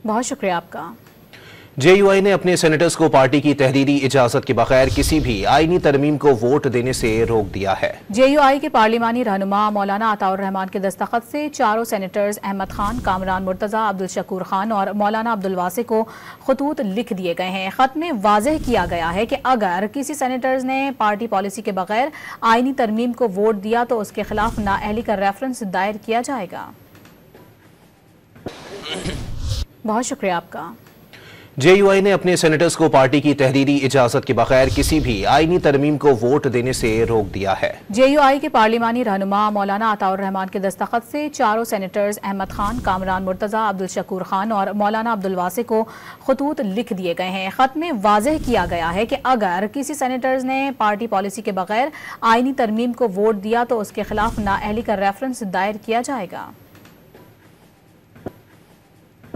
बहुत शुक्रिया आपका। JUI ने अपने सेनेटर्स को पार्टी की तहरीरी इजाजत के बगैर किसी भी आईनी तरमीम को वोट देने से रोक दिया है। JUI के पार्लिमानी रहनुमा मौलाना अताउर रहमान के दस्तखत से चारों सेनेटर्स अहमद खान, कामरान मुर्तजा, अब्दुल शकूर खान और मौलाना अब्दुल वासे को खतूत लिख दिए गए हैं। खत में वाज़ेह किया गया है कि अगर किसी सेनेटर्स ने पार्टी पॉलिसी के बगैर आईनी तरमीम को वोट दिया तो उसके खिलाफ नाअहली का रेफरेंस दायर किया जाएगा। बहुत शुक्रिया आपका। JUI ने अपने सेनेटर्स को पार्टी की तहरीरी इजाजत के बगैर किसी भी आईनी तरमीम को वोट देने से रोक दिया है। JUI के पार्लिमानी रहनुमा मौलाना अताउर रहमान के दस्तखत से चारों सेनेटर्स अहमद खान, कामरान मुर्तजा, अब्दुल शकूर खान और मौलाना अब्दुल वासे को खतूत लिख दिए गए हैं। खत में वाज़ेह किया गया है कि अगर किसी सेनेटर्स ने पार्टी पॉलिसी के बगैर आईनी तरमीम को वोट दिया तो उसके खिलाफ नाअहली का रेफरेंस दायर किया जाएगा।